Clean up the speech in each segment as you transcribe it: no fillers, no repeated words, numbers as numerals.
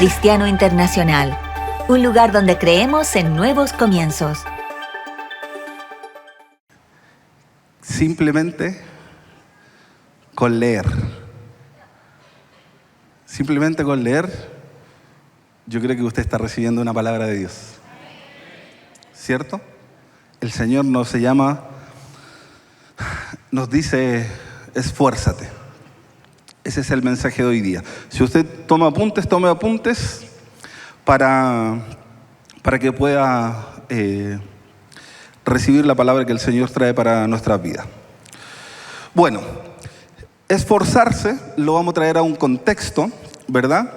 Cristiano Internacional, un lugar donde creemos en nuevos comienzos. Simplemente con leer, yo creo que usted está recibiendo una palabra de Dios, ¿cierto? El Señor nos dice, esfuérzate. Ese es el mensaje de hoy día. Si usted tome apuntes para que pueda recibir la palabra que el Señor trae para nuestras vidas. Bueno, esforzarse lo vamos a traer a un contexto, ¿verdad?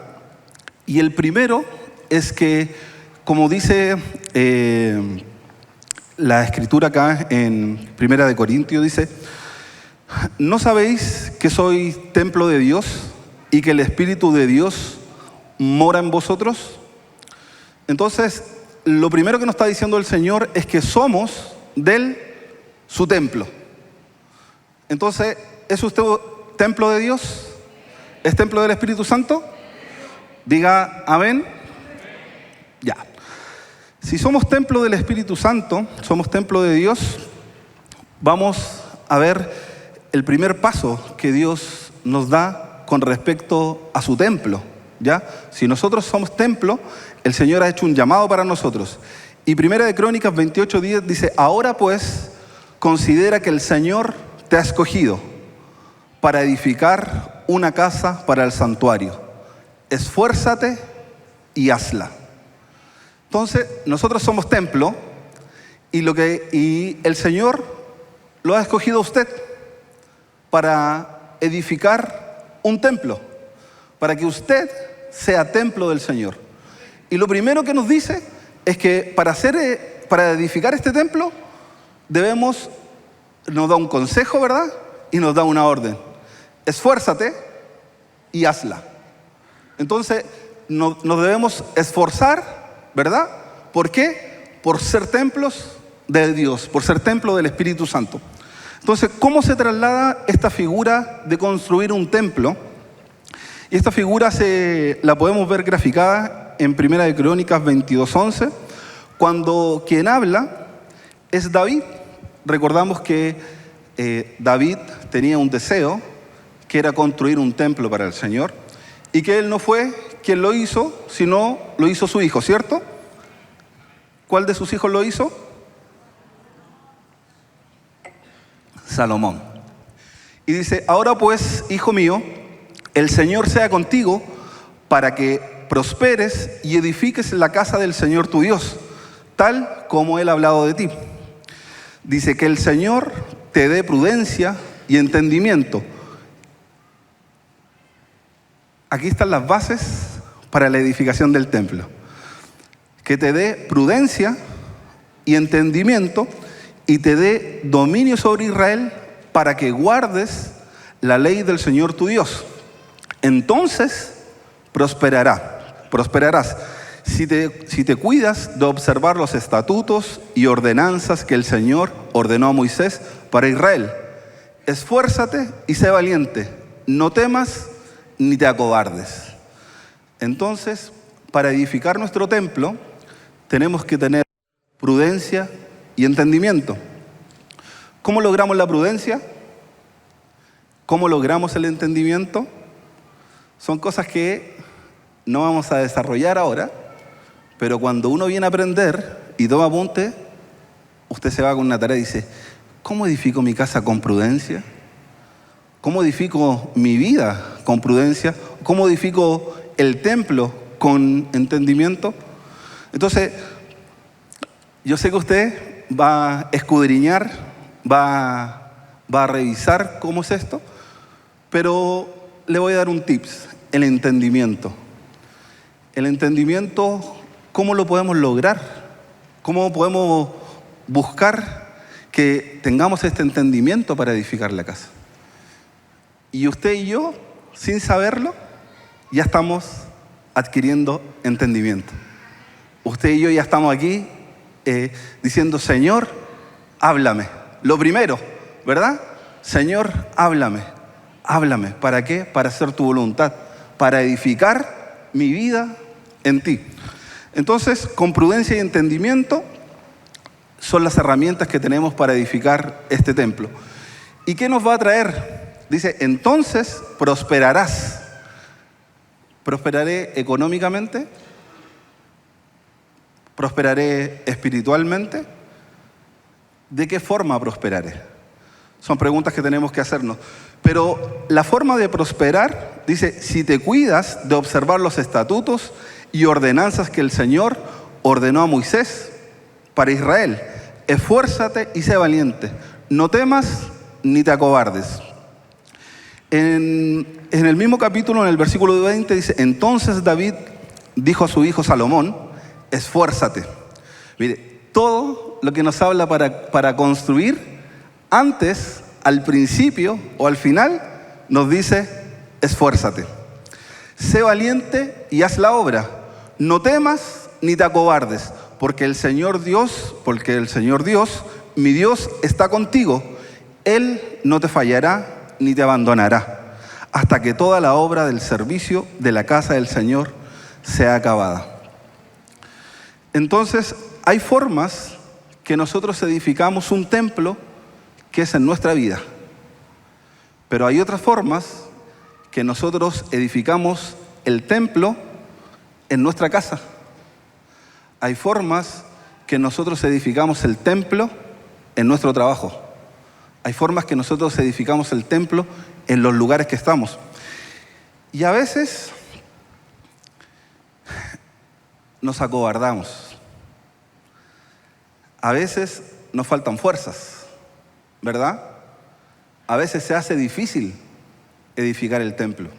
Y el primero es que, como dice la escritura acá en 1 Corintios, dice: ¿no sabéis que sois templo de Dios y que el Espíritu de Dios mora en vosotros? Entonces, lo primero que nos está diciendo el Señor es que somos su templo. Entonces, ¿es usted templo de Dios? ¿Es templo del Espíritu Santo? Diga amén. Ya. Si somos templo del Espíritu Santo, somos templo de Dios, vamos a ver el primer paso que Dios nos da con respecto a su templo, ¿ya? Si nosotros somos templo, el Señor ha hecho un llamado para nosotros. Y 1 Crónicas 28:10 dice: ahora pues, considera que el Señor te ha escogido para edificar una casa para el santuario. Esfuérzate y hazla. Entonces, nosotros somos templo y el Señor lo ha escogido a usted para edificar un templo, para que usted sea templo del Señor. Y lo primero que nos dice es que para edificar este templo nos da un consejo, ¿verdad? Y nos da una orden: esfuérzate y hazla. Entonces nos debemos esforzar, ¿verdad? ¿Por qué? Por ser templos de Dios, por ser templo del Espíritu Santo. Entonces, ¿cómo se traslada esta figura de construir un templo? Y esta figura la podemos ver graficada en 1 Crónicas 22:11, cuando quien habla es David. Recordamos que David tenía un deseo, que era construir un templo para el Señor, y que él no fue quien lo hizo, sino lo hizo su hijo, ¿cierto? ¿Cuál de sus hijos lo hizo? Salomón. Y dice: ahora pues, hijo mío, el Señor sea contigo para que prosperes y edifiques la casa del Señor tu Dios, tal como Él ha hablado de ti. Dice: que el Señor te dé prudencia y entendimiento. Aquí están las bases para la edificación del templo. Que te dé prudencia y entendimiento y te dé dominio sobre Israel para que guardes la ley del Señor tu Dios. Entonces prosperarás si te cuidas de observar los estatutos y ordenanzas que el Señor ordenó a Moisés para Israel. Esfuérzate y sé valiente, no temas ni te acobardes. Entonces, para edificar nuestro templo, tenemos que tener prudencia y entendimiento. ¿Cómo logramos la prudencia? ¿Cómo logramos el entendimiento? Son cosas que no vamos a desarrollar ahora, pero cuando uno viene a aprender y toma apunte, usted se va con una tarea y dice: ¿cómo edifico mi casa con prudencia? ¿Cómo edifico mi vida con prudencia? ¿Cómo edifico el templo con entendimiento? Entonces, yo sé que usted va a escudriñar, va a revisar cómo es esto, pero le voy a dar un tips: el entendimiento. El entendimiento, ¿cómo lo podemos lograr? ¿Cómo podemos buscar que tengamos este entendimiento para edificar la casa? Y usted y yo, sin saberlo, ya estamos adquiriendo entendimiento. Usted y yo ya estamos aquí diciendo: Señor, háblame. Lo primero, ¿verdad? Señor, háblame. ¿Para qué? Para hacer tu voluntad, para edificar mi vida en ti. Entonces, con prudencia y entendimiento son las herramientas que tenemos para edificar este templo. ¿Y qué nos va a traer? Dice, entonces prosperarás. ¿Prosperaré económicamente? ¿Prosperaré espiritualmente? ¿De qué forma prosperaré? Son preguntas que tenemos que hacernos. Pero la forma de prosperar, dice, si te cuidas de observar los estatutos y ordenanzas que el Señor ordenó a Moisés para Israel, esfuérzate y sé valiente. No temas ni te acobardes. En el mismo capítulo, en el versículo 20, dice, entonces David dijo a su hijo Salomón, esfuérzate. Mire, todo lo que nos habla para construir, antes, al principio o al final, nos dice, esfuérzate. Sé valiente y haz la obra. No temas ni te acobardes, porque el Señor Dios, mi Dios, está contigo. Él no te fallará ni te abandonará, hasta que toda la obra del servicio de la casa del Señor sea acabada. Entonces, hay formas que nosotros edificamos un templo que es en nuestra vida. Pero hay otras formas que nosotros edificamos el templo en nuestra casa. Hay formas que nosotros edificamos el templo en nuestro trabajo. Hay formas que nosotros edificamos el templo en los lugares que estamos. Y a veces nos acobardamos. A veces nos faltan fuerzas, ¿verdad? A veces se hace difícil edificar el templo.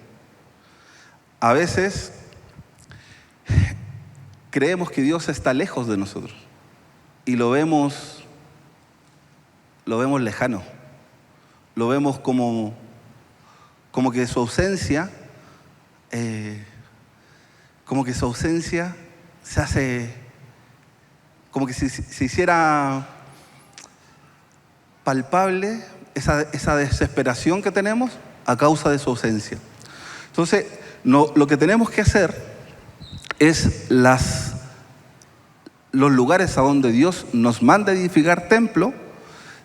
A veces creemos que Dios está lejos de nosotros y lo vemos lejano. Lo vemos como que su ausencia, se hace, como que se hiciera palpable esa desesperación que tenemos a causa de su ausencia. Entonces, lo que tenemos que hacer es los lugares a donde Dios nos manda edificar templo,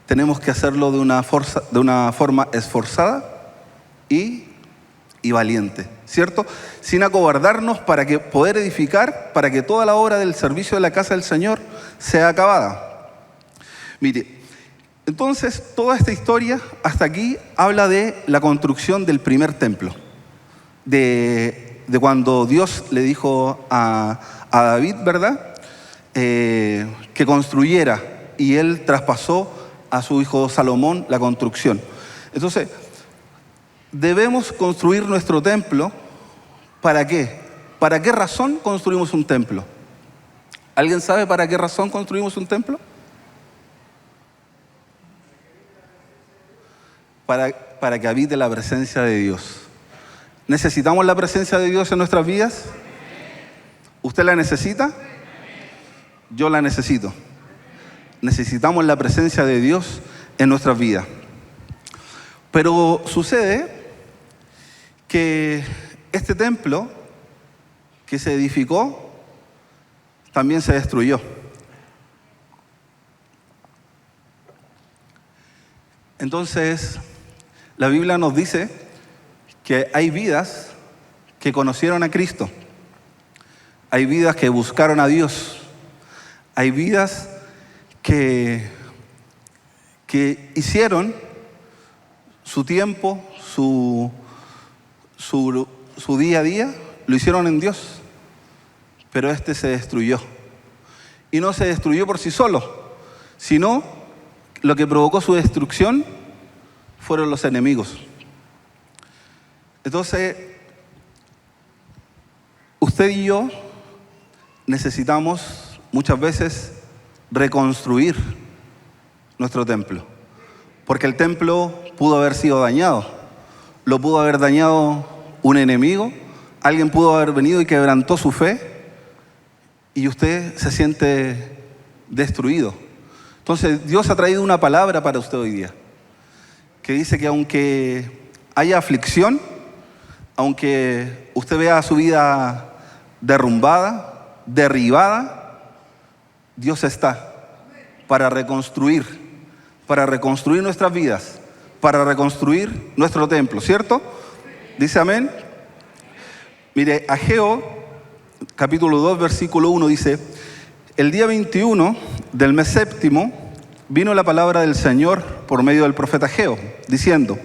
tenemos que hacerlo de una forma esforzada y valiente, ¿cierto? Sin acobardarnos para poder edificar, para que toda la obra del servicio de la casa del Señor sea acabada. Mire, entonces toda esta historia hasta aquí habla de la construcción del primer templo, de cuando Dios le dijo a David, ¿verdad? Que construyera, y él traspasó a su hijo Salomón la construcción. Entonces, debemos construir nuestro templo. ¿Para qué? ¿Para qué razón construimos un templo? ¿Alguien sabe para qué razón construimos un templo? Para que habite la presencia de Dios. ¿Necesitamos la presencia de Dios en nuestras vidas? ¿Usted la necesita? Yo la necesito. Necesitamos la presencia de Dios en nuestras vidas. Pero sucede que este templo que se edificó también se destruyó. Entonces, la Biblia nos dice que hay vidas que conocieron a Cristo. Hay vidas que buscaron a Dios. Hay vidas que hicieron su tiempo, su día a día, lo hicieron en Dios. Pero este se destruyó. Y no se destruyó por sí solo, sino lo que provocó su destrucción fueron los enemigos. Entonces, usted y yo necesitamos muchas veces reconstruir nuestro templo, porque el templo pudo haber sido dañado, lo pudo haber dañado un enemigo, alguien pudo haber venido y quebrantó su fe y usted se siente destruido. Entonces Dios ha traído una palabra para usted hoy día que dice que aunque haya aflicción, aunque usted vea su vida derrumbada, derribada, Dios está para reconstruir nuestras vidas, para reconstruir nuestro templo, ¿cierto? Dice amén. Mire, Ageo, capítulo 2, versículo 1 dice: el día 21 del mes séptimo vino la palabra del Señor por medio del profeta Ageo, diciendo: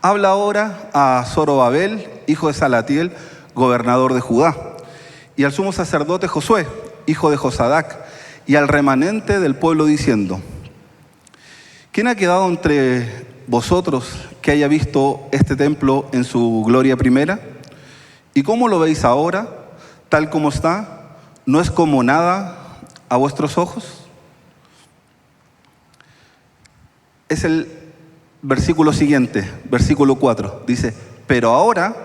habla ahora a Zorobabel, hijo de Salatiel, gobernador de Judá, y al sumo sacerdote Josué, hijo de Josadac, y al remanente del pueblo, diciendo: ¿quién ha quedado entre vosotros que haya visto este templo en su gloria primera? ¿Y cómo lo veis ahora, tal como está? ¿No es como nada a vuestros ojos? Es el versículo siguiente, versículo 4. Dice: pero ahora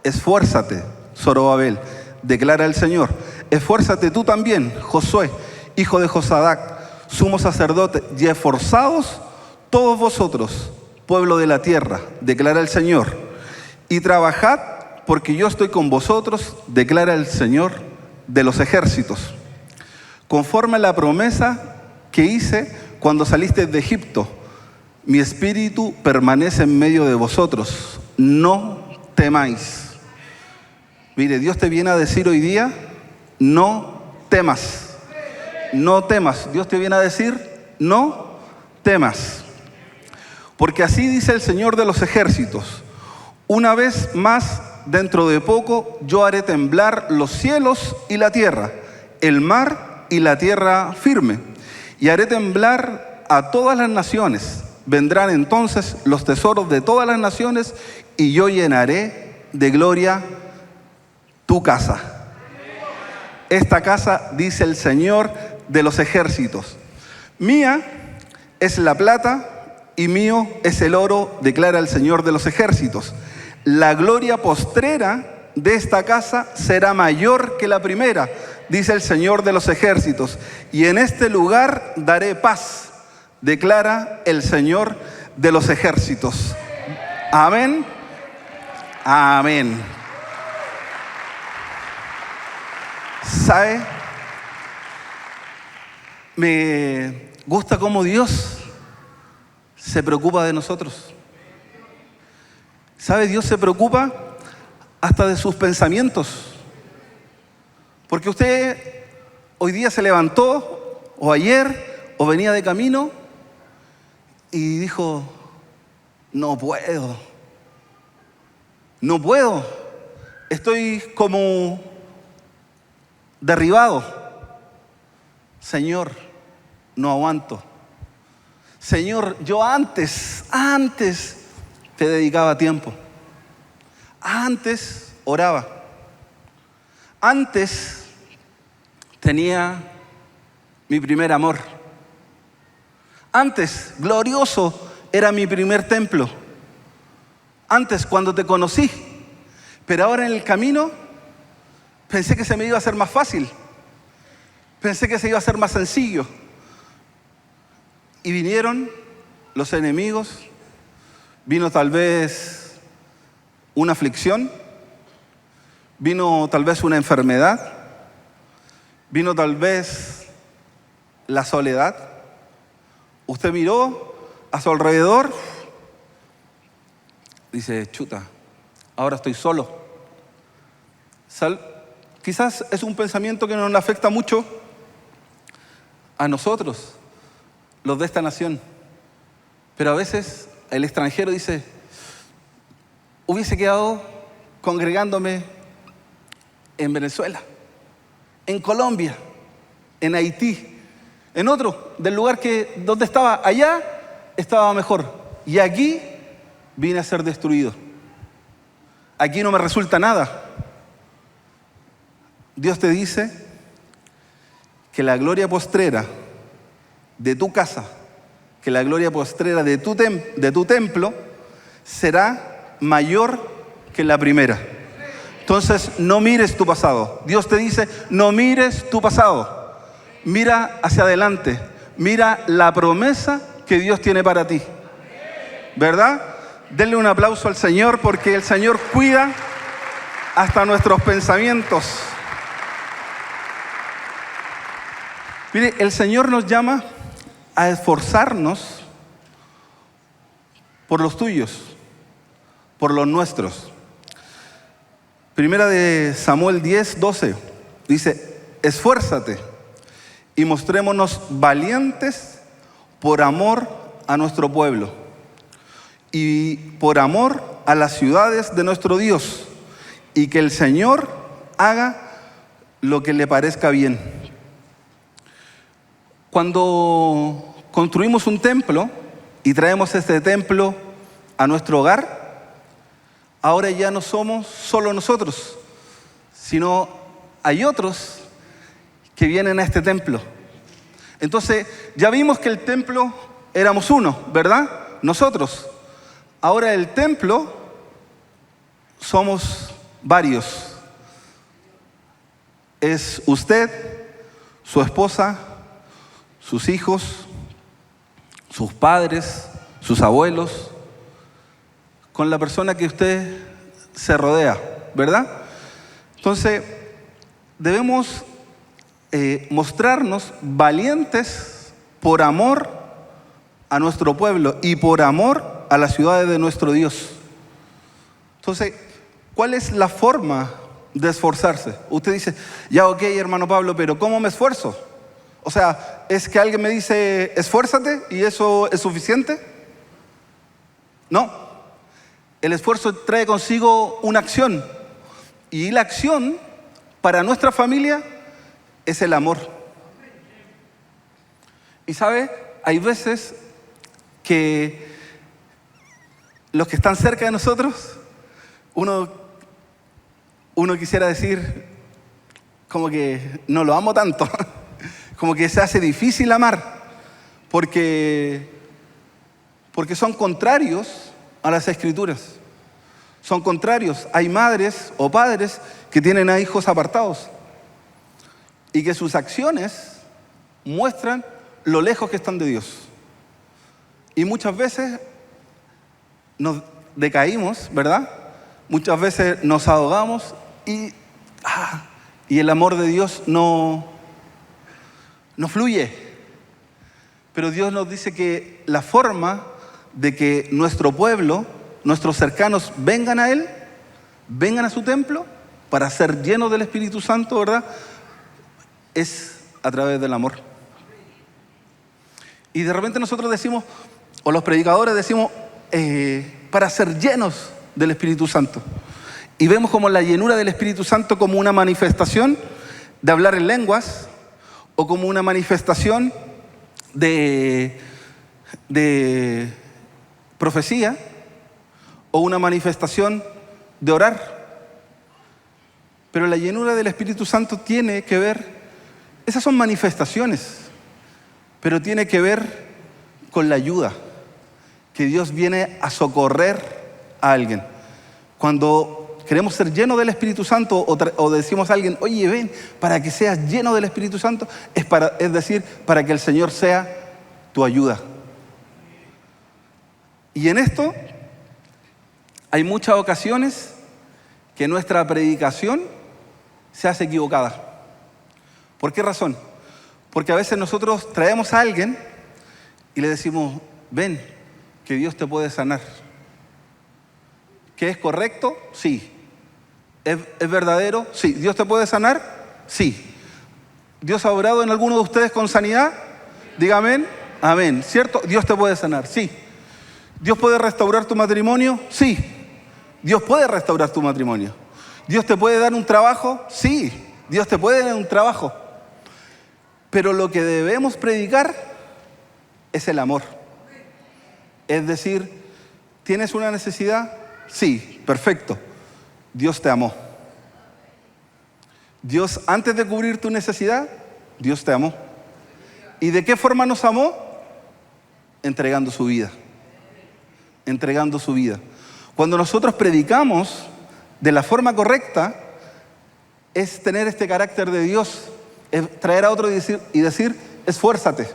esfuérzate, Zorobabel, declara el Señor. Esfuérzate tú también, Josué, hijo de Josadac, sumo sacerdote, y esforzaos todos vosotros, pueblo de la tierra, declara el Señor, y trabajad, porque yo estoy con vosotros, declara el Señor de los ejércitos, conforme a la promesa que hice cuando salisteis de Egipto. Mi espíritu permanece en medio de vosotros, no temáis. Mire, Dios te viene a decir hoy día: no temas, no temas. Dios te viene a decir: no temas. Porque así dice el Señor de los ejércitos: una vez más, dentro de poco, yo haré temblar los cielos y la tierra, el mar y la tierra firme, y haré temblar a todas las naciones. Vendrán entonces los tesoros de todas las naciones, y yo llenaré de gloria tu casa. Esta casa, dice el Señor de los ejércitos, mía es la plata y mío es el oro, declara el Señor de los ejércitos. La gloria postrera de esta casa será mayor que la primera, dice el Señor de los ejércitos, y en este lugar daré paz, declara el Señor de los ejércitos. Amén. Amén. ¿Sabe? Me gusta cómo Dios se preocupa de nosotros. ¿Sabe? Dios se preocupa hasta de sus pensamientos. Porque usted hoy día se levantó, o ayer, o venía de camino, y dijo: no puedo, estoy como derribado. Señor, no aguanto. Señor, yo antes te dedicaba tiempo. Antes oraba. Antes tenía mi primer amor. Antes, glorioso, era mi primer templo. Antes, cuando te conocí. Pero ahora en el camino pensé que se me iba a hacer más fácil. Pensé que se iba a hacer más sencillo. Y vinieron los enemigos. Vino tal vez una aflicción. Vino tal vez una enfermedad. Vino tal vez la soledad. Usted miró a su alrededor. Dice: chuta, ahora estoy solo. Quizás es un pensamiento que nos afecta mucho a nosotros, los de esta nación. Pero a veces el extranjero dice: hubiese quedado congregándome en Venezuela, en Colombia, en Haití, en otro, del lugar donde estaba. Allá estaba mejor. Y aquí vine a ser destruido. Aquí no me resulta nada. Dios te dice que la gloria postrera de tu casa, que la gloria postrera de tu templo será mayor que la primera. Entonces, no mires tu pasado. Dios te dice: no mires tu pasado. Mira hacia adelante. Mira la promesa que Dios tiene para ti. ¿Verdad? Denle un aplauso al Señor, porque el Señor cuida hasta nuestros pensamientos. Mire, el Señor nos llama a esforzarnos por los tuyos, por los nuestros. Primera de Samuel 10:12 dice: esfuérzate y mostrémonos valientes por amor a nuestro pueblo y por amor a las ciudades de nuestro Dios, y que el Señor haga lo que le parezca bien. Cuando construimos un templo y traemos este templo a nuestro hogar, ahora ya no somos solo nosotros, sino hay otros que vienen a este templo. Entonces, ya vimos que el templo éramos uno, ¿verdad? Nosotros. Ahora el templo somos varios. Es usted, su esposa, sus hijos, sus padres, sus abuelos, con la persona que usted se rodea, ¿verdad? Entonces, debemos mostrarnos valientes por amor a nuestro pueblo y por amor a las ciudades de nuestro Dios. Entonces, ¿cuál es la forma de esforzarse? Usted dice, ya ok, hermano Pablo, pero ¿cómo me esfuerzo? O sea, ¿es que alguien me dice, esfuérzate y eso es suficiente? No. El esfuerzo trae consigo una acción. Y la acción para nuestra familia es el amor. Y sabe, hay veces que los que están cerca de nosotros, uno quisiera decir como que no lo amo tanto, como que se hace difícil amar, porque son contrarios a las Escrituras. Son contrarios. Hay madres o padres que tienen a hijos apartados y que sus acciones muestran lo lejos que están de Dios. Y muchas veces nos decaímos, ¿verdad? Muchas veces nos ahogamos y el amor de Dios no fluye. Pero Dios nos dice que la forma de que nuestro pueblo, nuestros cercanos vengan a Él, vengan a su templo para ser llenos del Espíritu Santo, ¿verdad? Es a través del amor. Y de repente nosotros decimos, o los predicadores decimos, para ser llenos del Espíritu Santo. Y vemos como la llenura del Espíritu Santo como una manifestación de hablar en lenguas, o como una manifestación de profecía, o una manifestación de orar. Pero la llenura del Espíritu Santo tiene que ver, esas son manifestaciones, pero tiene que ver con la ayuda, que Dios viene a socorrer a alguien. Cuando queremos ser llenos del Espíritu Santo o decimos a alguien, oye, ven, para que seas lleno del Espíritu Santo, es decir, para que el Señor sea tu ayuda. Y en esto hay muchas ocasiones que nuestra predicación se hace equivocada. ¿Por qué razón? Porque a veces nosotros traemos a alguien y le decimos, ven, que Dios te puede sanar. ¿Que es correcto? Sí. ¿Es verdadero? Sí. ¿Dios te puede sanar? Sí. ¿Dios ha obrado en alguno de ustedes con sanidad? Diga amén. Amén. ¿Cierto? Dios te puede sanar. Sí. ¿Dios puede restaurar tu matrimonio? Sí. Dios puede restaurar tu matrimonio. ¿Dios te puede dar un trabajo? Sí. Dios te puede dar un trabajo. Pero lo que debemos predicar es el amor. Es decir, ¿tienes una necesidad? Sí, perfecto. Dios te amó. Dios, antes de cubrir tu necesidad, Dios te amó. ¿Y de qué forma nos amó? Entregando su vida. Entregando su vida. Cuando nosotros predicamos de la forma correcta, es tener este carácter de Dios, es traer a otro y decir, esfuérzate.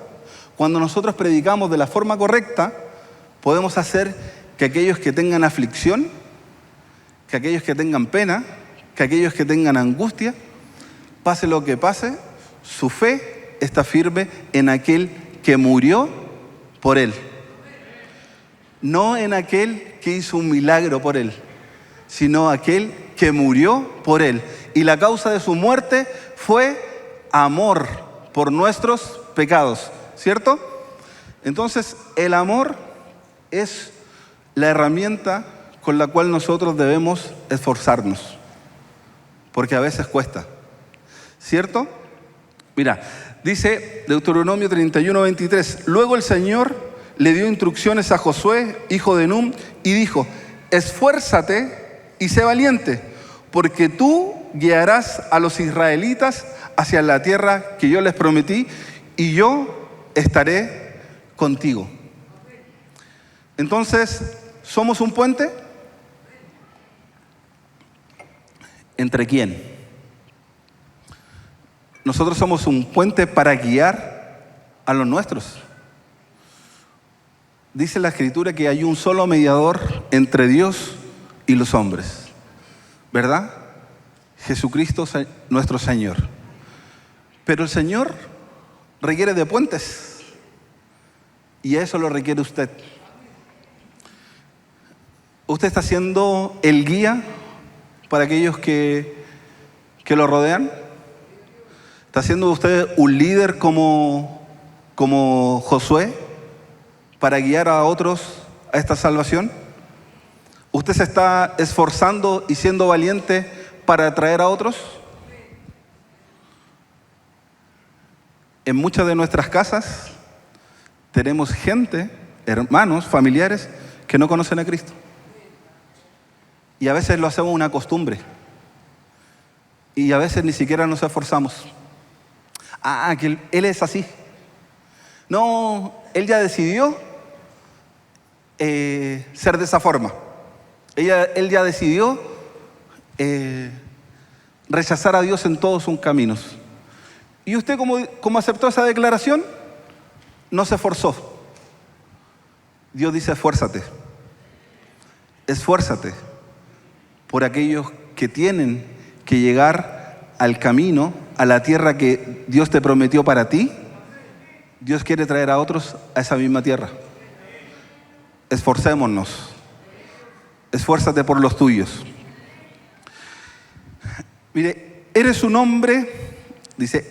Cuando nosotros predicamos de la forma correcta, podemos hacer que aquellos que tengan aflicción, que aquellos que tengan pena, que aquellos que tengan angustia, pase lo que pase, su fe está firme en aquel que murió por él. No en aquel que hizo un milagro por él, sino aquel que murió por él. Y la causa de su muerte fue amor por nuestros pecados, ¿cierto? Entonces, el amor es la herramienta con la cual nosotros debemos esforzarnos, porque a veces cuesta, ¿cierto? Mira, dice Deuteronomio 31:23, luego el Señor le dio instrucciones a Josué, hijo de Nun, y dijo, esfuérzate y sé valiente, porque tú guiarás a los israelitas hacia la tierra que yo les prometí, y yo estaré contigo. Entonces, ¿somos un puente? ¿Entre quién? Nosotros somos un puente para guiar a los nuestros. Dice la Escritura que hay un solo mediador entre Dios y los hombres, ¿verdad? Jesucristo nuestro Señor. Pero el Señor requiere de puentes, y eso lo requiere usted. ¿Usted está siendo el guía para aquellos que lo rodean? ¿Está siendo usted un líder como Josué para guiar a otros a esta salvación? ¿Usted se está esforzando y siendo valiente para atraer a otros? En muchas de nuestras casas tenemos gente, hermanos, familiares, que no conocen a Cristo. Y a veces lo hacemos una costumbre. Y a veces ni siquiera nos esforzamos. Que él es así. No, él ya decidió ser de esa forma. Él ya decidió rechazar a Dios en todos sus caminos. Y usted, como aceptó esa declaración, no se esforzó. Dios dice, esfuérzate. Esfuérzate por aquellos que tienen que llegar al camino, a la tierra que Dios te prometió para ti. Dios quiere traer a otros a esa misma tierra. Esforcémonos. Esfuérzate por los tuyos. Mire, eres un hombre, dice,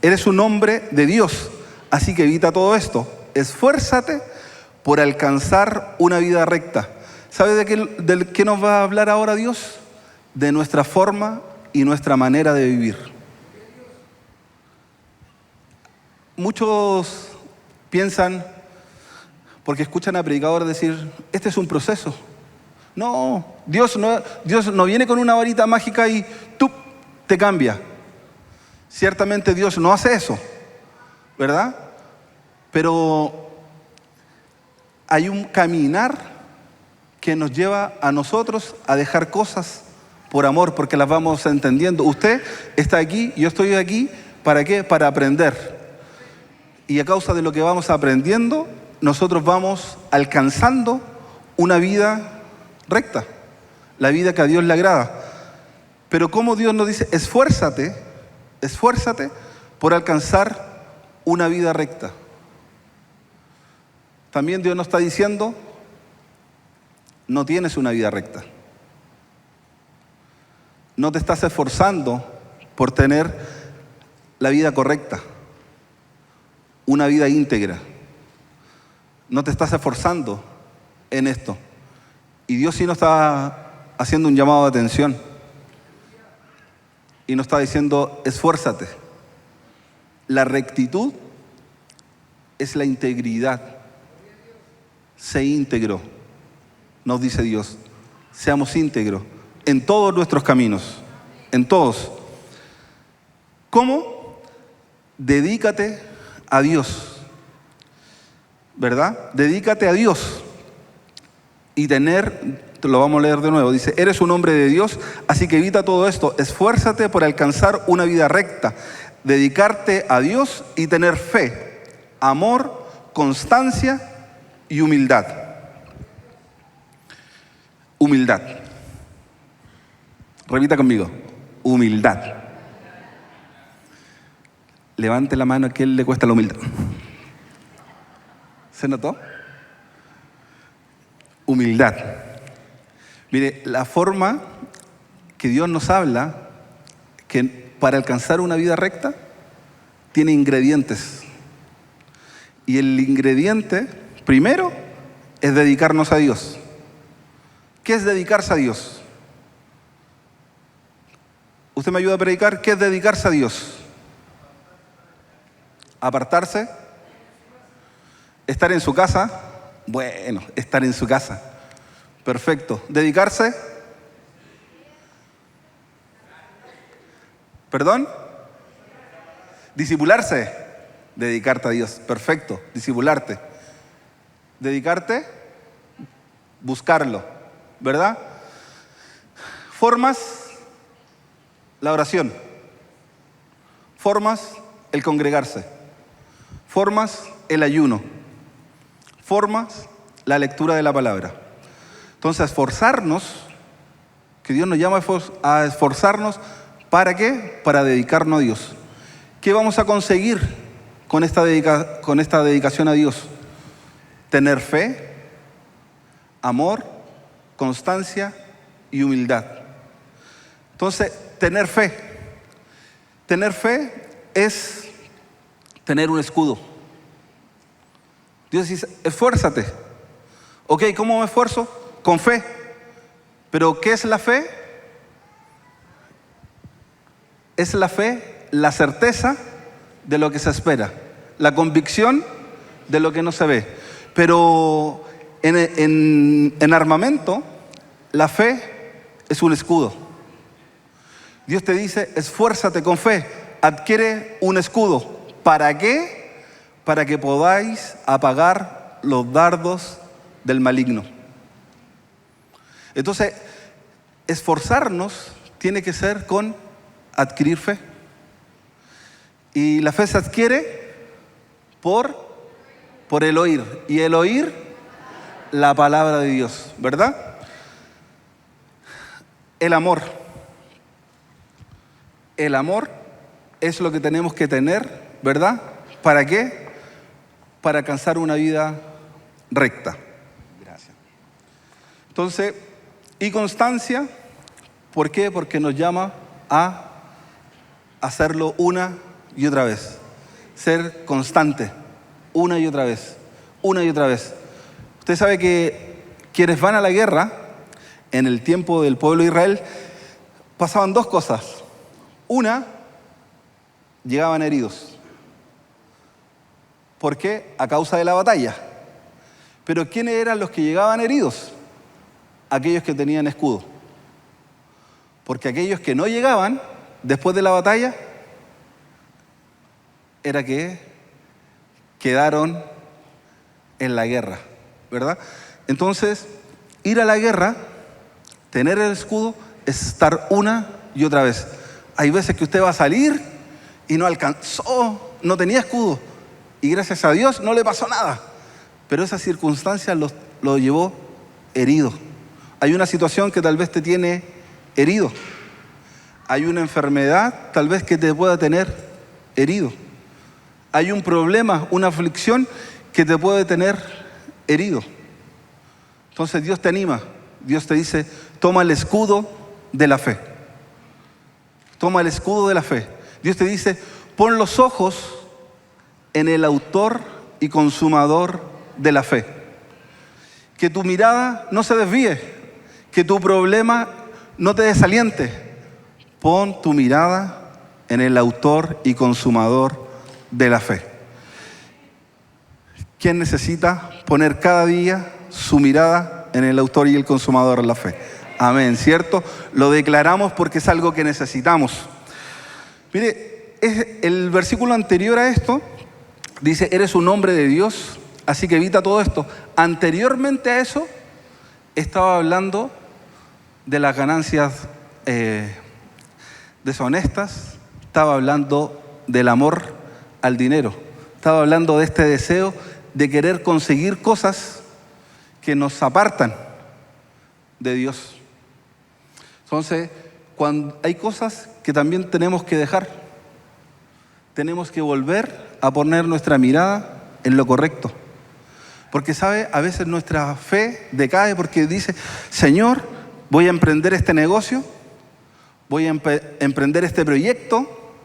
eres un hombre de Dios, así que evita todo esto. Esfuérzate por alcanzar una vida recta. ¿Sabe de qué nos va a hablar ahora Dios? De nuestra forma y nuestra manera de vivir. Muchos piensan, porque escuchan a predicadores decir, este es un proceso. No, Dios no viene con una varita mágica y ¡tup!, te cambia. Ciertamente Dios no hace eso, ¿verdad? Pero hay un caminar que nos lleva a nosotros a dejar cosas por amor, porque las vamos entendiendo. Usted está aquí, yo estoy aquí, ¿para qué? Para aprender. Y a causa de lo que vamos aprendiendo, nosotros vamos alcanzando una vida recta, la vida que a Dios le agrada. Pero como Dios nos dice, esfuérzate por alcanzar una vida recta. También Dios nos está diciendo, no tienes una vida recta. No te estás esforzando por tener la vida correcta, una vida íntegra. No te estás esforzando en esto. Y Dios sí nos está haciendo un llamado de atención. Y nos está diciendo, esfuérzate. La rectitud es la integridad. Sé íntegro, nos dice Dios. Seamos íntegros en todos nuestros caminos, en todos. ¿Cómo? Dedícate a Dios, ¿verdad? Dedícate a Dios y lo vamos a leer de nuevo, dice, eres un hombre de Dios, así que evita todo esto, esfuérzate por alcanzar una vida recta, dedicarte a Dios y tener fe, amor, constancia y humildad. Humildad. Repita conmigo, humildad. Levante la mano a quien le cuesta la humildad. ¿Se notó? Humildad. Mire, la forma que Dios nos habla, que para alcanzar una vida recta, tiene ingredientes. Y el ingrediente, primero, es dedicarnos a Dios. ¿Qué es dedicarse a Dios? ¿Usted me ayuda a predicar? ¿Qué es dedicarse a Dios? Apartarse. Estar en su casa. Bueno, estar en su casa. Perfecto. Dedicarse. ¿Perdón? Disipularse. Dedicarte a Dios. Perfecto. Disipularte. Dedicarte. Buscarlo. ¿Verdad? Formas. La oración. Formas. El congregarse. Formas. El ayuno. Formas. La lectura de la palabra. Entonces, esforzarnos, que Dios nos llama a esforzarnos, ¿para qué? Para dedicarnos a Dios. ¿Qué vamos a conseguir con esta dedicación a Dios? Tener fe, amor, constancia y humildad. Entonces, tener fe. Tener fe es tener un escudo. Dios dice, esfuérzate. Ok, ¿cómo me esfuerzo? Con fe. ¿Pero qué es la fe? Es la fe, la certeza de lo que se espera, la convicción de lo que no se ve. Pero en armamento, la fe es un escudo. Dios te dice, esfuérzate con fe, adquiere un escudo. ¿Para qué? Para que podáis apagar los dardos del maligno. Entonces, esforzarnos tiene que ser con adquirir fe. Y la fe se adquiere por el oír. Y el oír, la palabra de Dios, ¿verdad? El amor. El amor es lo que tenemos que tener, ¿verdad? ¿Para qué? Para alcanzar una vida recta. Gracias. Entonces, y constancia, ¿por qué? Porque nos llama a hacerlo una y otra vez. Ser constante, una y otra vez, una y otra vez. Usted sabe que quienes van a la guerra, en el tiempo del pueblo de Israel, pasaban dos cosas. Una, llegaban heridos. ¿Por qué? A causa de la batalla. Pero ¿quiénes eran los que llegaban heridos? Aquellos que tenían escudo. Porque aquellos que no llegaban después de la batalla era que quedaron en la guerra, ¿verdad? Entonces, ir a la guerra, tener el escudo, es estar una y otra vez. Hay veces que usted va a salir y no alcanzó, no tenía escudo, y gracias a Dios no le pasó nada, pero esa circunstancia lo llevó herido. Hay una situación que tal vez te tiene herido. Hay una enfermedad tal vez que te pueda tener herido. Hay un problema, una aflicción que te puede tener herido. Entonces Dios te anima. Dios te dice, toma el escudo de la fe. Toma el escudo de la fe. Dios te dice, pon los ojos en el autor y consumador de la fe. Que tu mirada no se desvíe. Que tu problema no te desaliente. Pon tu mirada en el autor y consumador de la fe. ¿Quién necesita poner cada día su mirada en el autor y el consumador de la fe? Amén, ¿cierto? Lo declaramos porque es algo que necesitamos. Mire, el versículo anterior a esto dice, eres un hombre de Dios, así que evita todo esto. Anteriormente a eso, estaba hablando de las ganancias deshonestas, estaba hablando del amor al dinero, estaba hablando de este deseo de querer conseguir cosas que nos apartan de Dios. Entonces, cuando hay cosas que también tenemos que dejar tenemos que volver a poner nuestra mirada en lo correcto. Porque, ¿sabe? A veces nuestra fe decae porque dice, Señor, voy a emprender este negocio, voy a emprender este proyecto,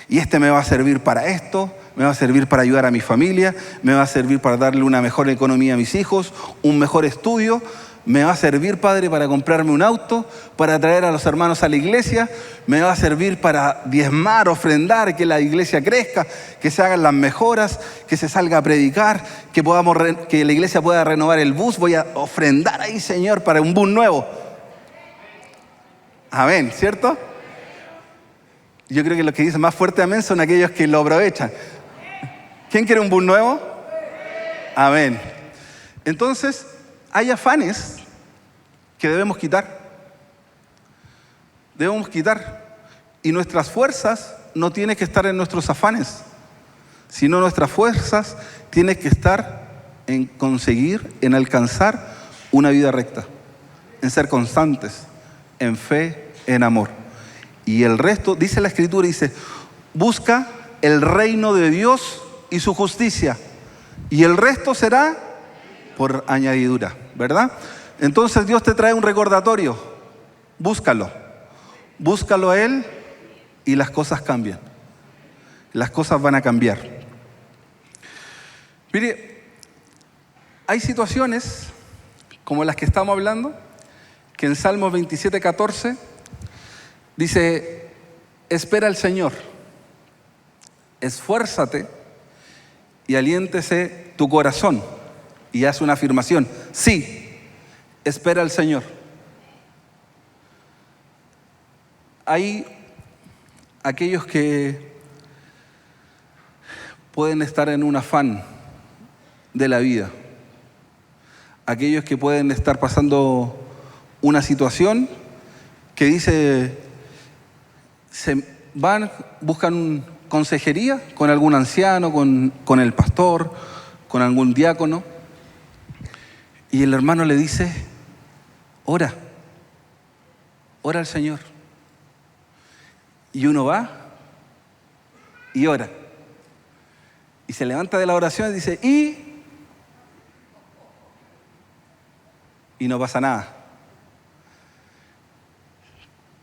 y este me va a servir para esto, me va a servir para ayudar a mi familia, me va a servir para darle una mejor economía a mis hijos, un mejor estudio, me va a servir, Padre, para comprarme un auto, para traer a los hermanos a la iglesia, me va a servir para diezmar, ofrendar, que la iglesia crezca, que se hagan las mejoras, que se salga a predicar, que la iglesia pueda renovar el bus, voy a ofrendar ahí, Señor, para un bus nuevo. Amén, ¿cierto? Yo creo que los que dicen más fuerte amén son aquellos que lo aprovechan. ¿Quién quiere un bus nuevo? Amén. Entonces, hay afanes que debemos quitar. Debemos quitar. Y nuestras fuerzas no tienen que estar en nuestros afanes, sino nuestras fuerzas tienen que estar en conseguir, en alcanzar una vida recta, en ser constantes, en fe, en amor. Y el resto, dice la Escritura, dice, busca el reino de Dios y su justicia, y el resto será por añadidura, ¿verdad? Entonces Dios te trae un recordatorio, búscalo a Él y las cosas cambian, las cosas van a cambiar. Mire, hay situaciones como las que estamos hablando, que en Salmos 27:14 dice, espera al Señor, esfuérzate y aliéntese tu corazón. Y hace una afirmación, sí, espera al Señor. Hay aquellos que pueden estar en un afán de la vida, aquellos que pueden estar pasando una situación que dice, buscan consejería con algún anciano, con el pastor, con algún diácono, y el hermano le dice, ora al Señor. Y uno va y ora. Y se levanta de la oración y dice, y no pasa nada.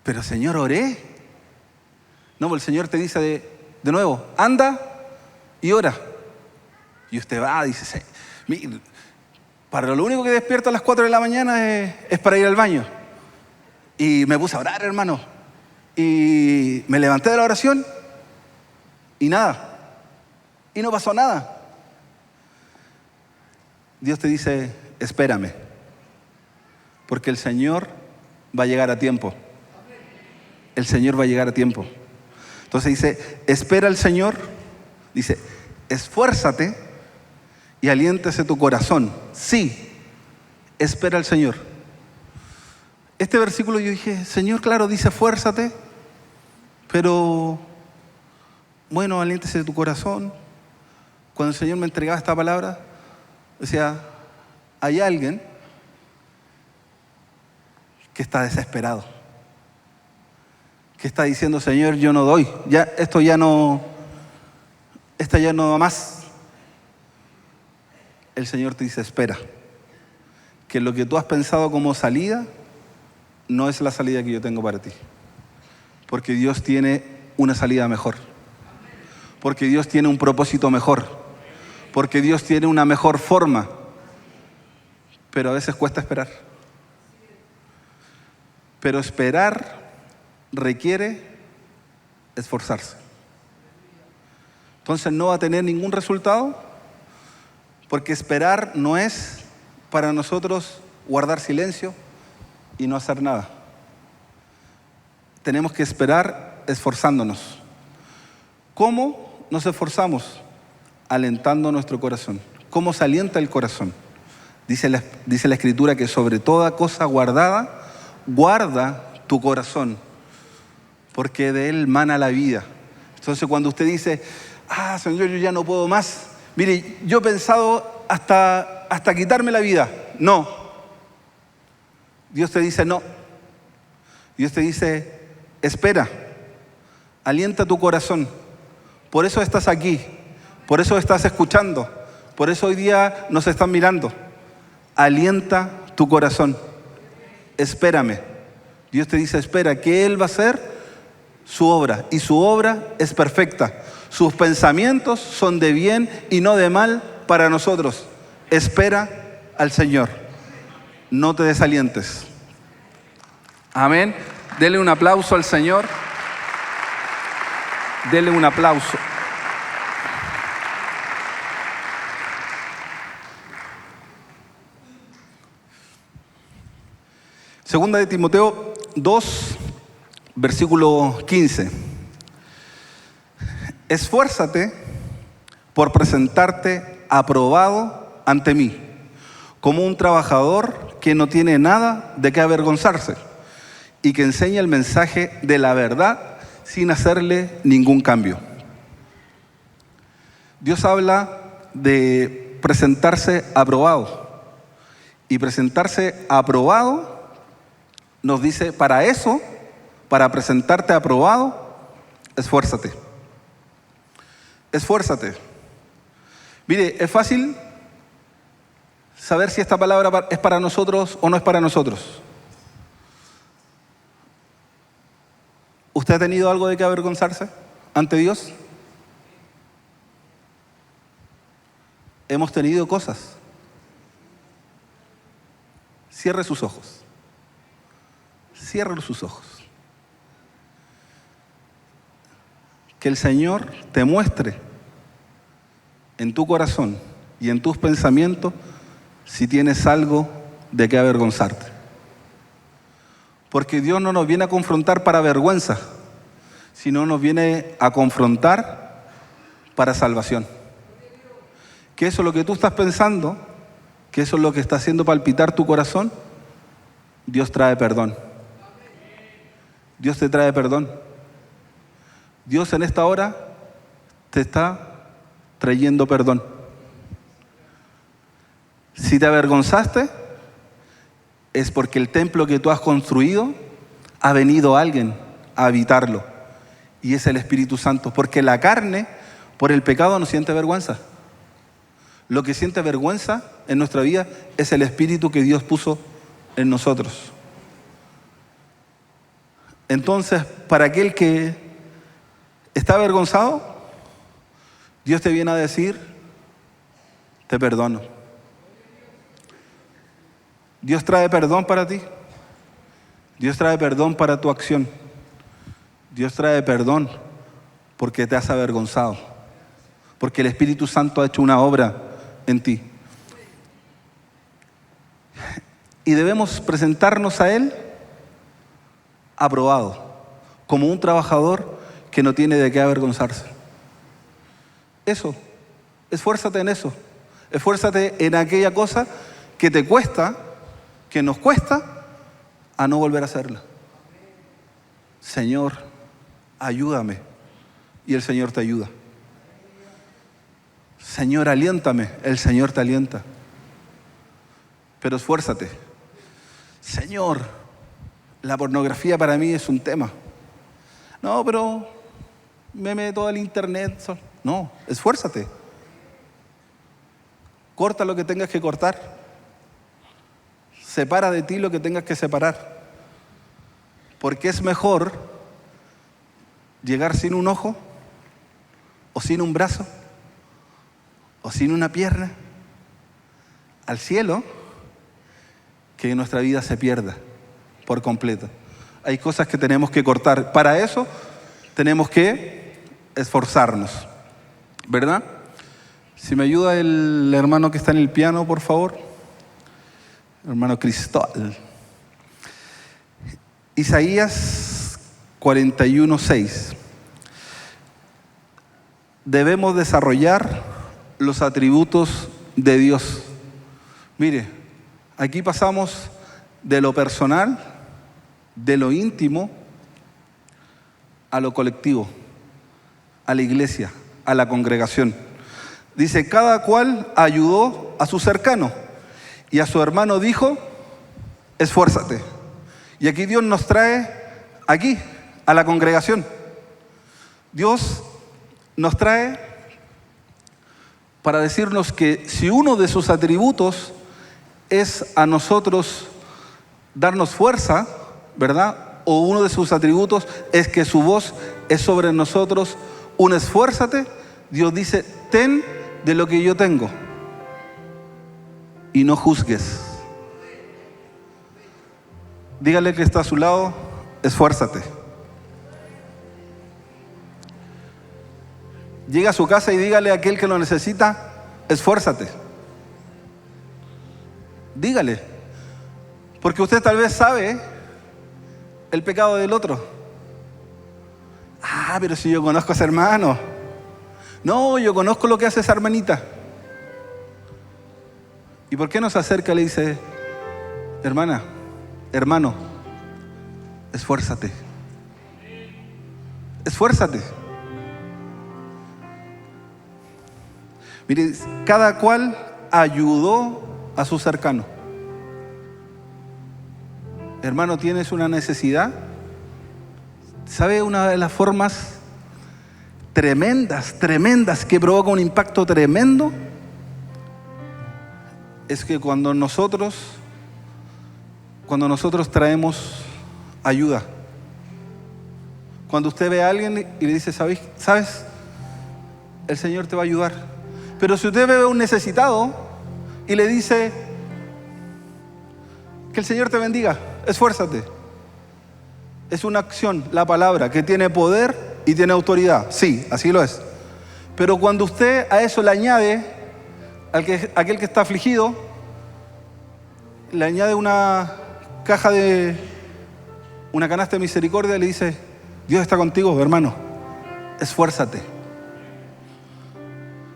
Pero Señor, oré. No, pues el Señor te dice de nuevo, anda y ora. Y usted va, dice, para lo único que despierto a las 4 de la mañana es para ir al baño. Y me puse a orar, hermano. Y me levanté de la oración y nada. Y no pasó nada. Dios te dice, espérame. Porque el Señor va a llegar a tiempo. El Señor va a llegar a tiempo. Entonces dice, espera al Señor. Dice, esfuérzate y aliéntese tu corazón. Sí, espera al Señor. Este versículo yo dije, Señor, claro, dice esfuérzate, pero bueno, aliéntese tu corazón. Cuando el Señor me entregaba esta palabra, decía, hay alguien que está desesperado, que está diciendo, Señor, yo no doy, esta ya no va más. El Señor te dice, espera, que lo que tú has pensado como salida no es la salida que yo tengo para ti, porque Dios tiene una salida mejor, porque Dios tiene un propósito mejor, porque Dios tiene una mejor forma, pero a veces cuesta esperar. Pero esperar requiere esforzarse. Entonces no va a tener ningún resultado, porque esperar no es para nosotros guardar silencio y no hacer nada. Tenemos que esperar esforzándonos. ¿Cómo nos esforzamos? Alentando nuestro corazón. ¿Cómo se alienta el corazón? Dice la Escritura que sobre toda cosa guardada, guarda tu corazón, porque de él mana la vida. Entonces cuando usted dice, Señor, yo ya no puedo más. Mire, yo he pensado hasta quitarme la vida. No. Dios te dice no. Dios te dice, espera, alienta tu corazón, Por eso estás aquí, por eso estás escuchando, por eso hoy día nos están mirando. Alienta tu corazón, espérame. Dios te dice, espera, que Él va a hacer su obra, y su obra es perfecta. Sus pensamientos son de bien y no de mal para nosotros. Espera al Señor, no te desalientes. Amén. Dele un aplauso al Señor. Dele un aplauso. Segunda de Timoteo 2, versículo 15. Esfuérzate por presentarte aprobado ante mí, como un trabajador que no tiene nada de qué avergonzarse y que enseña el mensaje de la verdad sin hacerle ningún cambio. Dios habla de presentarse aprobado, y presentarse aprobado nos dice, para eso, para presentarte aprobado, esfuérzate. Esfuérzate. Mire, es fácil saber si esta palabra es para nosotros o no es para nosotros. ¿Usted ha tenido algo de qué avergonzarse ante Dios? Hemos tenido cosas. Cierre sus ojos. Cierre sus ojos. Que el Señor te muestre en tu corazón y en tus pensamientos si tienes algo de qué avergonzarte. Porque Dios no nos viene a confrontar para vergüenza, sino nos viene a confrontar para salvación. Que eso es lo que tú estás pensando, que eso es lo que está haciendo palpitar tu corazón, Dios trae perdón. Dios te trae perdón. Dios en esta hora te está trayendo perdón. Si te avergonzaste, es porque el templo que tú has construido ha venido alguien a habitarlo, y es el Espíritu Santo, porque la carne por el pecado no siente vergüenza. Lo que siente vergüenza en nuestra vida es el Espíritu que Dios puso en nosotros. Entonces, para aquel que está avergonzado, Dios te viene a decir, te perdono. Dios trae perdón para ti. Dios trae perdón para tu acción. Dios trae perdón porque te has avergonzado. Porque el Espíritu Santo ha hecho una obra en ti. Y debemos presentarnos a Él aprobado, como un trabajador que no tiene de qué avergonzarse. Eso, esfuérzate en eso. Esfuérzate en aquella cosa que te cuesta, que nos cuesta, a no volver a hacerla. Señor, ayúdame. Y el Señor te ayuda. Señor, aliéntame. El Señor te alienta. Pero esfuérzate. Señor, la pornografía para mí es un tema. No, pero me meto al internet. No, esfuérzate. Corta lo que tengas que cortar. Separa de ti lo que tengas que separar. Porque es mejor llegar sin un ojo, o sin un brazo, o sin una pierna al cielo, que nuestra vida se pierda por completo. Hay cosas que tenemos que cortar. Para eso tenemos que esforzarnos, ¿verdad? Si me ayuda el hermano que está en el piano, por favor. Hermano Cristóbal. Isaías 41:6. Debemos desarrollar los atributos de Dios. Mire, aquí pasamos de lo personal, de lo íntimo, a lo colectivo, a la iglesia, a la congregación. Dice, cada cual ayudó a su cercano y a su hermano dijo, esfuérzate. Y aquí Dios nos trae aquí, a la congregación. Dios nos trae para decirnos que si uno de sus atributos es a nosotros darnos fuerza, ¿verdad? O uno de sus atributos es que su voz es sobre nosotros un esfuérzate, Dios dice, ten de lo que yo tengo y no juzgues. Dígale que está a su lado, esfuérzate. Llega a su casa y dígale a aquel que lo necesita, esfuérzate. Dígale, porque usted tal vez sabe el pecado del otro. Ah, pero si yo conozco a ese hermano. No, yo conozco lo que hace esa hermanita. ¿Y por qué no se acerca y le dice, hermana, hermano, esfuérzate? Esfuérzate. Mire, cada cual ayudó a su cercano. Hermano, ¿tienes una necesidad? ¿Sabe una de las formas tremendas que provoca un impacto tremendo? Es que cuando nosotros traemos ayuda, cuando usted ve a alguien y le dice, ¿sabes? El Señor te va a ayudar. Pero si usted ve a un necesitado y le dice, que el Señor te bendiga, esfuérzate. Es una acción, la palabra, que tiene poder y tiene autoridad. Sí, así lo es. Pero cuando usted a eso le añade, aquel que está afligido, le añade una canasta de misericordia y le dice, Dios está contigo, hermano, esfuérzate.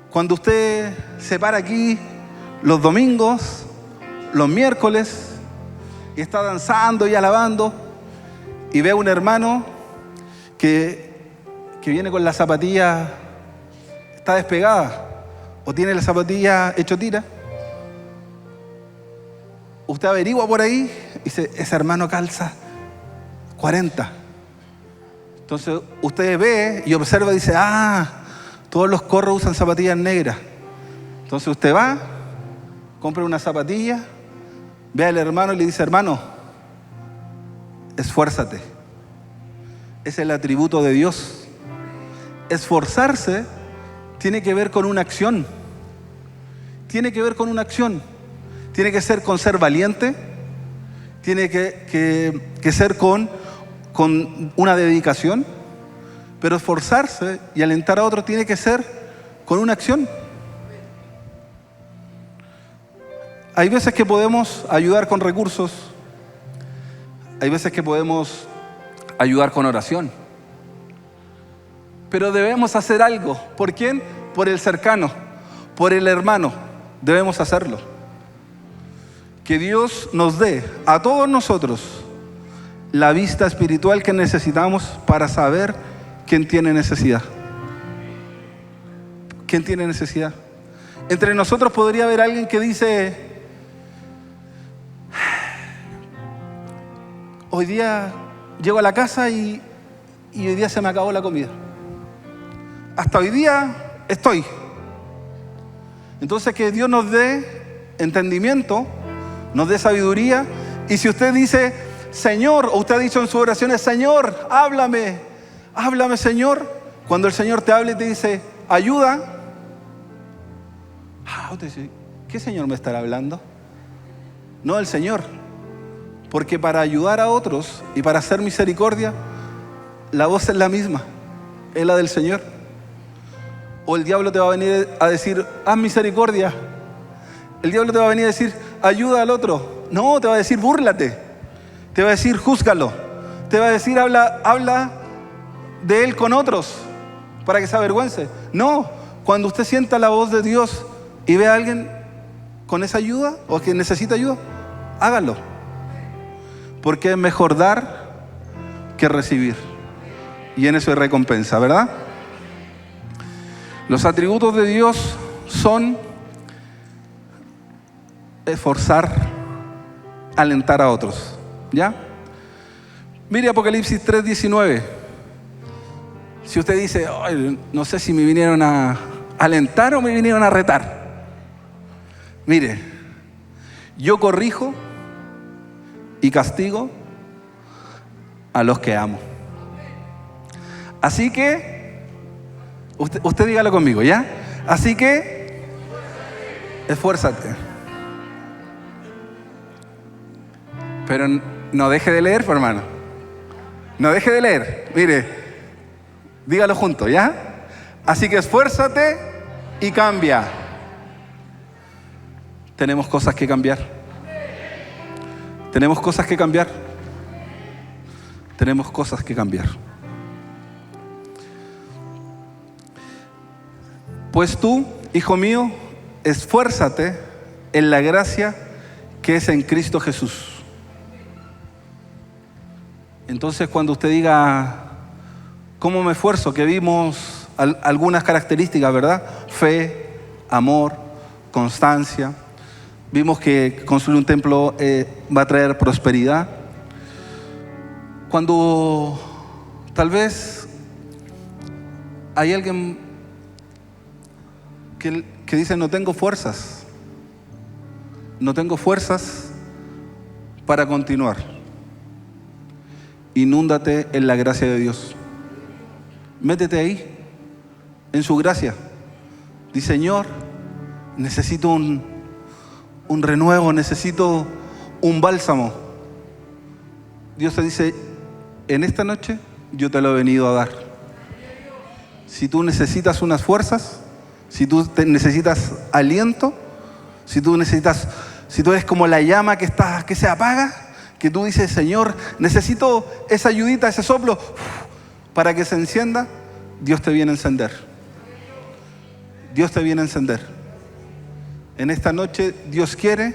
Cuando usted se para aquí los domingos, los miércoles, y está danzando y alabando, y ve a un hermano que viene con la zapatilla, está despegada, o tiene la zapatilla hecho tira, usted averigua por ahí y dice, ese hermano calza 40. Entonces usted ve y observa y dice, todos los corros usan zapatillas negras. Entonces usted va, compra una zapatilla, ve al hermano y le dice, hermano, esfuérzate. Es el atributo de Dios. Esforzarse tiene que ver con una acción. Tiene que ver con una acción. Tiene que ser con ser valiente. Tiene que ser con una dedicación. Pero esforzarse y alentar a otros tiene que ser con una acción. Hay veces que podemos ayudar con recursos. Hay veces que podemos ayudar con oración. Pero debemos hacer algo. ¿Por quién? Por el cercano, por el hermano. Debemos hacerlo. Que Dios nos dé a todos nosotros la vista espiritual que necesitamos para saber quién tiene necesidad. ¿Quién tiene necesidad? Entre nosotros podría haber alguien que dice, hoy día llego a la casa y hoy día se me acabó la comida. Hasta hoy día estoy. Entonces que Dios nos dé entendimiento, nos dé sabiduría. Y si usted dice, Señor, o usted ha dicho en sus oraciones, Señor, háblame Señor. Cuando el Señor te hable y te dice, ayuda. Usted dice, ¿qué Señor me estará hablando? No, el Señor. Porque para ayudar a otros y para hacer misericordia, la voz es la misma, es la del Señor. O el diablo te va a venir a decir, haz misericordia. El diablo te va a venir a decir, ayuda al otro. No, te va a decir, búrlate. Te va a decir, júzgalo. Te va a decir, habla de él con otros para que se avergüence. No, cuando usted sienta la voz de Dios y ve a alguien con esa ayuda o que necesita ayuda, hágalo. Porque es mejor dar que recibir. Y en eso hay recompensa, ¿verdad? Los atributos de Dios son esforzar, alentar a otros. ¿Ya? Mire Apocalipsis 3:19. Si usted dice, "Ay, no sé si me vinieron a alentar o me vinieron a retar", mire, yo corrijo y castigo a los que amo. Así que, usted dígalo conmigo, ¿ya? Así que, esfuérzate. Pero no deje de leer, hermano. No deje de leer. Mire, dígalo junto, ¿ya? Así que esfuérzate y cambia. Tenemos cosas que cambiar. Tenemos cosas que cambiar. Tenemos cosas que cambiar. Pues tú, hijo mío, esfuérzate en la gracia que es en Cristo Jesús. Entonces, cuando usted diga, ¿cómo me esfuerzo? Que vimos algunas características, ¿verdad? Fe, amor, constancia. Vimos que construir un templo va a traer prosperidad. Cuando tal vez hay alguien que dice, no tengo fuerzas para continuar. Inúndate en la gracia de Dios. Métete ahí, en su gracia. Di, Señor, necesito un renuevo, necesito un bálsamo. Dios te dice, en esta noche yo te lo he venido a dar. Si tú necesitas unas fuerzas, si tú necesitas aliento, si tú eres como la llama que se apaga, que tú dices, Señor, necesito esa ayudita, ese soplo para que se encienda, Dios te viene a encender. Dios te viene a encender. En esta noche Dios quiere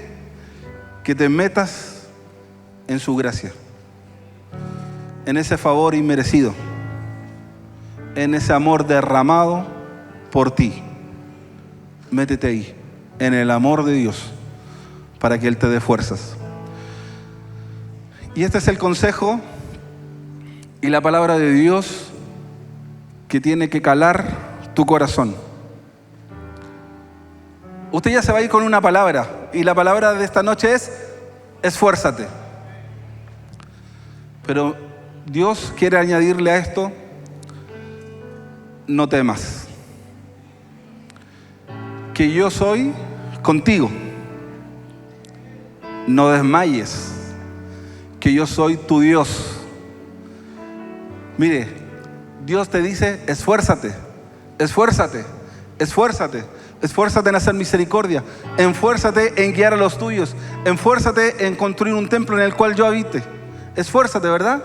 que te metas en su gracia, en ese favor inmerecido, en ese amor derramado por ti. Métete ahí, en el amor de Dios, para que Él te dé fuerzas. Y este es el consejo y la palabra de Dios que tiene que calar tu corazón. Usted ya se va a ir con una palabra, y la palabra de esta noche es esfuérzate. Pero Dios quiere añadirle a esto, no temas, que yo soy contigo. No desmayes, que yo soy tu Dios. Mire, Dios te dice, esfuérzate, esfuérzate, esfuérzate, esfuérzate en hacer misericordia, esfuérzate en guiar a los tuyos, esfuérzate en construir un templo en el cual yo habite. Esfuérzate, ¿verdad?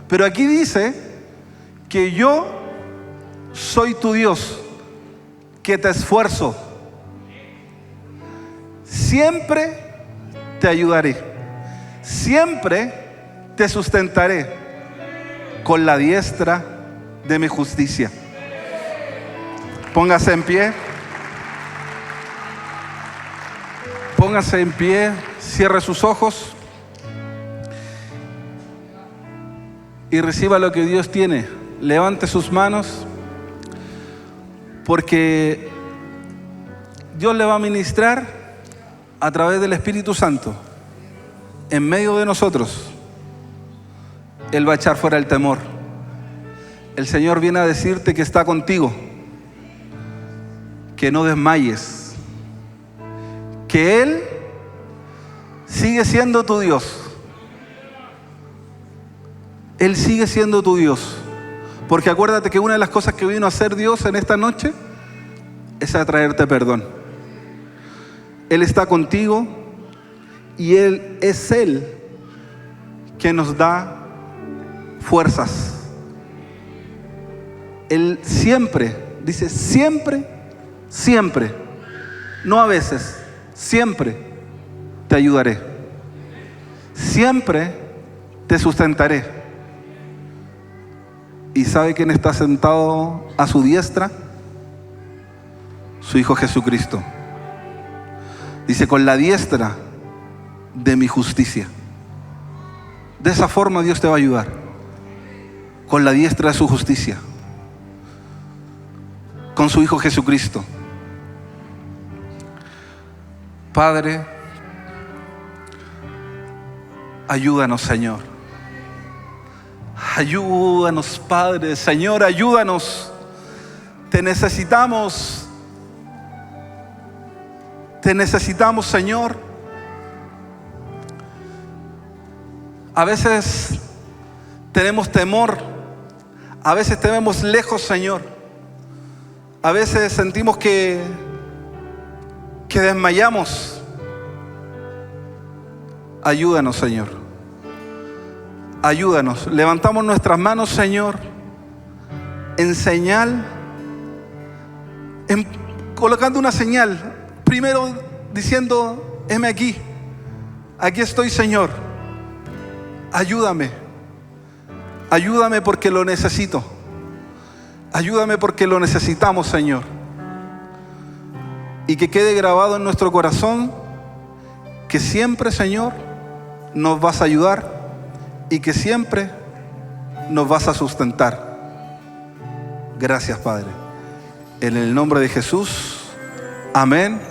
Pero aquí dice que yo soy tu Dios, que te esfuerzo. Siempre te ayudaré, siempre te sustentaré con la diestra de mi justicia. Póngase en pie. Póngase en pie, cierre sus ojos y reciba lo que Dios tiene. Levante sus manos, porque Dios le va a ministrar a través del Espíritu Santo en medio de nosotros. Él va a echar fuera el temor. El Señor viene a decirte que está contigo, que no desmayes, que Él sigue siendo tu Dios. Él sigue siendo tu Dios. Porque acuérdate que una de las cosas que vino a hacer Dios en esta noche es a traerte perdón. Él está contigo y Él es Él que nos da fuerzas. Él siempre, dice siempre, siempre, no a veces, siempre te ayudaré. Siempre te sustentaré. ¿Y sabe quién está sentado a su diestra? Su Hijo Jesucristo. Dice, con la diestra de mi justicia. De esa forma Dios te va a ayudar. Con la diestra de su justicia. con su Hijo Jesucristo. Padre, ayúdanos, Señor. Ayúdanos, Padre. Señor, ayúdanos. Te necesitamos. Te necesitamos, Señor. A veces tenemos temor. A veces te vemos lejos, Señor. A veces sentimos que desmayamos. Ayúdanos, Señor. Ayúdanos. Levantamos nuestras manos, Señor, en señal, colocando una señal. Primero diciendo: heme aquí. Aquí estoy, Señor. Ayúdame. Ayúdame porque lo necesito. Ayúdame porque lo necesitamos, Señor. Y que quede grabado en nuestro corazón que siempre, Señor, nos vas a ayudar y que siempre nos vas a sustentar. Gracias, Padre. En el nombre de Jesús, amén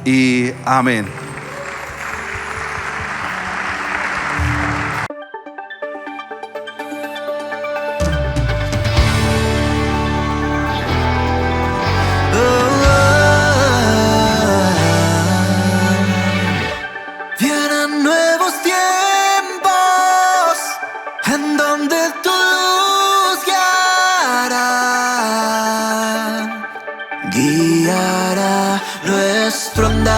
y amén. Vienen nuevos tiempos en donde tu luz guiará nuestro andar.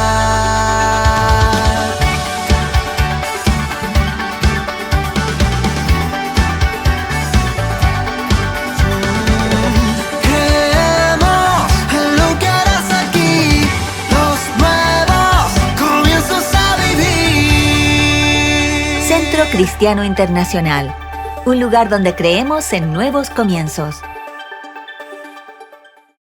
Creemos en lo que harás aquí, los nuevos comienzos a vivir. Centro Cristiano Internacional, un lugar donde creemos en nuevos comienzos.